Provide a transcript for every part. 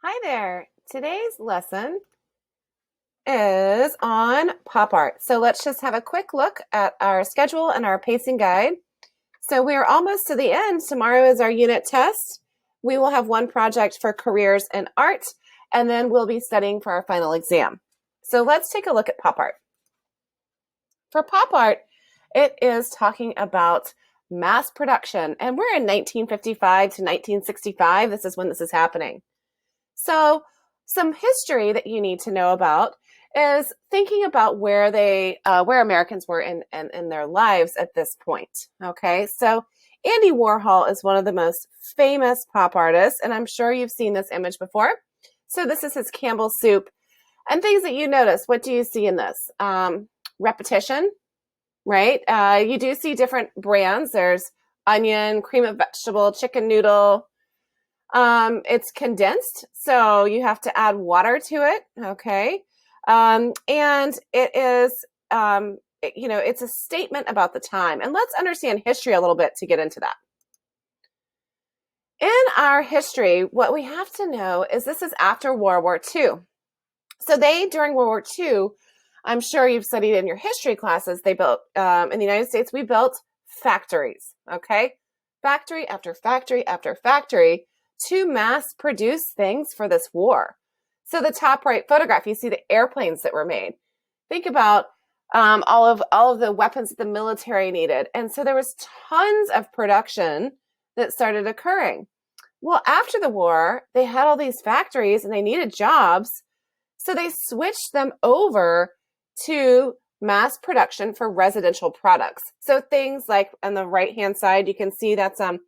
Hi there. Today's lesson is on pop art. So let's just have a quick look at our schedule and our pacing guide. So we are almost to the end. Tomorrow is our unit test. We will have one project for careers in art, and then we'll be studying for our final exam. So let's take a look at pop art. For pop art, it is talking about mass production, and we're in 1955 to 1965. This is when this is happening. So some history that you need to know about is thinking about where Americans were in their lives at this point. Okay, so Andy Warhol is one of the most famous pop artists, and I'm sure you've seen this image before. So this is his Campbell's soup, and things that you notice. What do you see in this? Repetition, right? You do see different brands. There's onion, cream of vegetable, chicken noodle. It's condensed, so you have to add water to it, okay? And it is, it's a statement about the time. And let's understand history a little bit to get into that. In our history, what we have to know is this is after World War II. So during World War II, I'm sure you've studied in your history classes, they built, in the United States, we built factories, okay? Factory after factory after factory to mass produce things for this war. So the top right photograph, you see the airplanes that were made. Think about all of the weapons that the military needed. And so there was tons of production that started occurring. Well, after the war, they had all these factories and they needed jobs. So they switched them over to mass production for residential products. So things like on the right-hand side, you can see that's a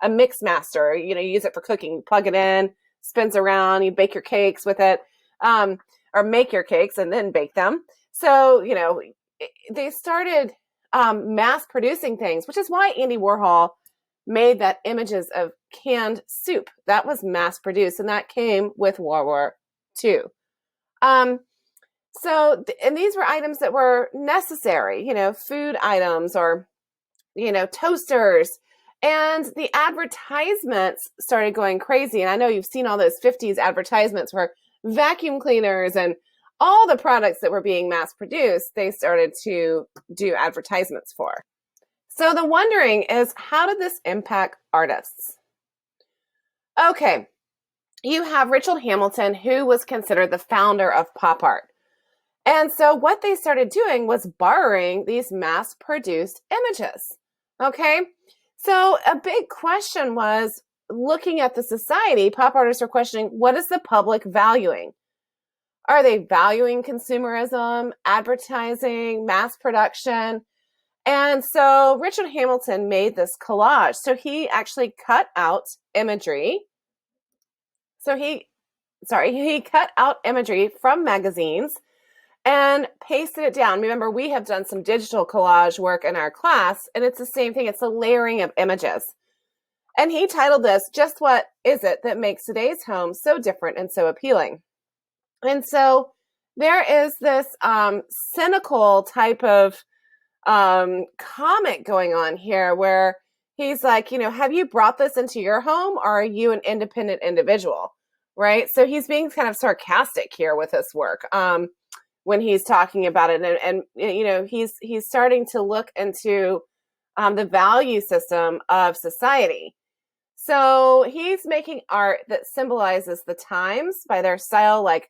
mix master. You use it for cooking. You plug it in, spins around, you bake your cakes with it, or make your cakes and then bake them. So, they started mass producing things, which is why Andy Warhol made that images of canned soup. That was mass produced, and that came with World War II. And these were items that were necessary, food items or, toasters. And the advertisements started going crazy. And I know you've seen all those 50s advertisements for vacuum cleaners and all the products that were being mass produced, they started to do advertisements for. So the wondering is, how did this impact artists? Okay, you have Richard Hamilton, who was considered the founder of pop art. And so what they started doing was borrowing these mass-produced images, okay? So a big question was, looking at the society, pop artists are questioning, what is the public valuing? Are they valuing consumerism, advertising, mass production? And so Richard Hamilton made this collage. So he actually cut out imagery. He cut out imagery from magazines and pasted it down. Remember, we have done some digital collage work in our class, and it's the same thing. It's a layering of images. And he titled this, "Just What Is It That Makes Today's Home So Different and So Appealing?" And so there is this cynical type of comment going on here where he's like, have you brought this into your home, or are you an independent individual, right? So he's being kind of sarcastic here with this work. When he's talking about it, and he's starting to look into the value system of society. So he's making art that symbolizes the times by their style, like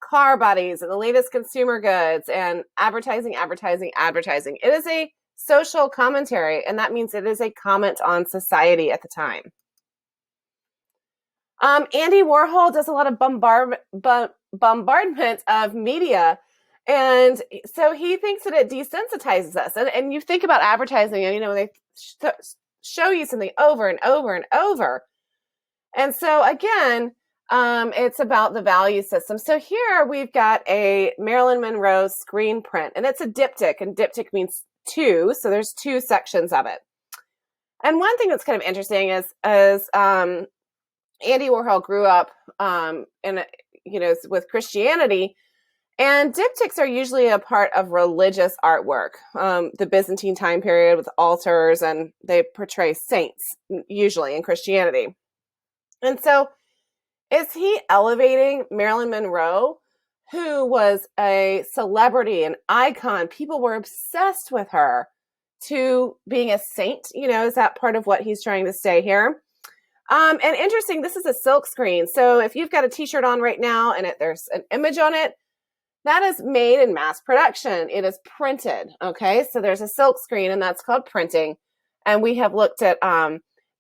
car bodies and the latest consumer goods and advertising. It is a social commentary, and that means it is a comment on society at the time. Andy Warhol does a lot of bombardment of media. And so he thinks that it desensitizes us. And you think about advertising, and, they show you something over and over and over. And so, again, it's about the value system. So here we've got a Marilyn Monroe screen print, and it's a diptych, and diptych means two. So there's two sections of it. And one thing that's kind of interesting is Andy Warhol grew up with Christianity, and diptychs are usually a part of religious artwork, the Byzantine time period with altars, and they portray saints usually in Christianity. And so Is he elevating Marilyn Monroe, who was a celebrity, an icon? People were obsessed with her, to being a saint? Is that part of what he's trying to say here? And interesting, this is a silk screen. So if you've got a t-shirt on right now and there's an image on it, that is made in mass production. It is printed. Okay, so there's a silk screen, and that's called printing. And we have looked at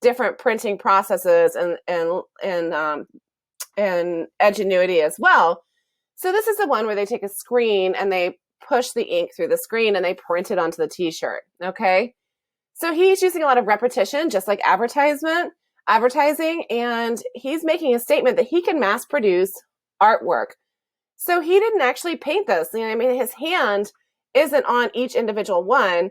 different printing processes and ingenuity as well. So this is the one where they take a screen and they push the ink through the screen and they print it onto the t-shirt. Okay, so he's using a lot of repetition, just like advertising, and he's making a statement that he can mass produce artwork. So he didn't actually paint this. His hand isn't on each individual one.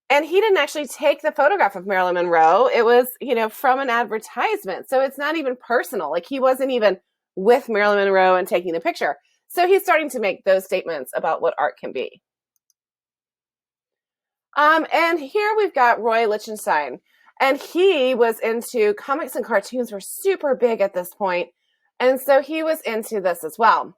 And he didn't actually take the photograph of Marilyn Monroe. It was, from an advertisement. So it's not even personal. Like, he wasn't even with Marilyn Monroe and taking the picture. So he's starting to make those statements about what art can be. And here we've got Roy Lichtenstein. And he was into comics, and cartoons were super big at this point. And so he was into this as well.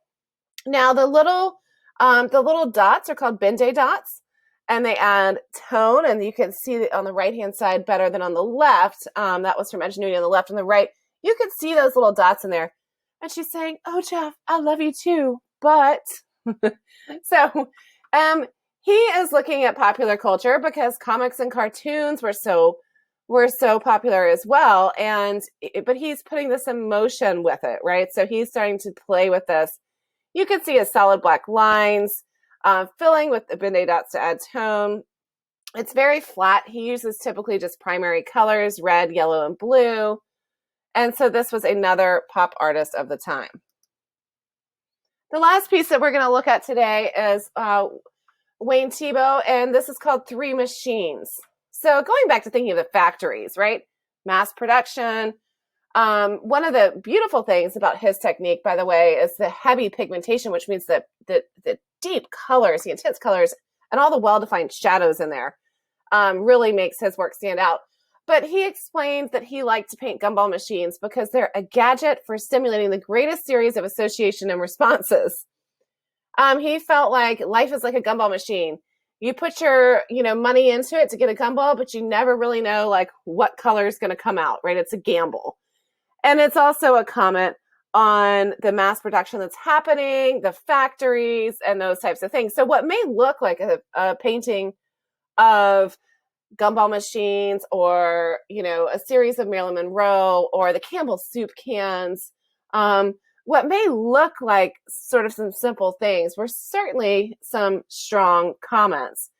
Now, the little dots are called Bende dots. And they add tone, and you can see it on the right-hand side better than on the left. That was from Ingenuity on the left. On the right, you can see those little dots in there. And she's saying, "Oh, Jeff, I love you too, but..." So he is looking at popular culture because comics and cartoons were so popular as well. But he's putting this emotion with it, right? So he's starting to play with this. You can see his solid black lines, filling with the Bende dots to add tone. It's very flat. He uses typically just primary colors, red, yellow, and blue. And so this was another pop artist of the time. The last piece that we're going to look at today is Wayne Thiebaud, and this is called Three Machines. So going back to thinking of the factories, right? Mass production. One of the beautiful things about his technique, by the way, is the heavy pigmentation, which means that the deep colors, the intense colors, and all the well-defined shadows in there really makes his work stand out. But he explains that he liked to paint gumball machines because they're a gadget for stimulating the greatest series of association and responses. He felt like life is like a gumball machine. You put your money into it to get a gumball, but you never really know like what color is going to come out, right? It's a gamble. And it's also a comment on the mass production that's happening, the factories, and those types of things. So what may look like a painting of gumball machines, or a series of Marilyn Monroe, or the Campbell soup cans, what may look like sort of some simple things were certainly some strong comments.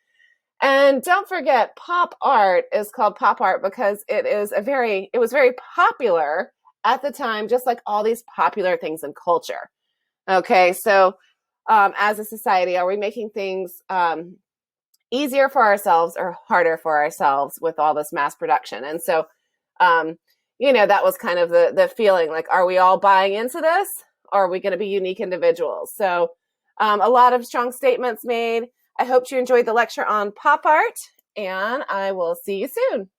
And don't forget, pop art is called pop art because it was very popular at the time, just like all these popular things in culture. Okay, so as a society, are we making things easier for ourselves or harder for ourselves with all this mass production? And so, that was kind of the feeling, like, are we all buying into this, or are we going to be unique individuals? So a lot of strong statements made. I hope you enjoyed the lecture on pop art, and I will see you soon.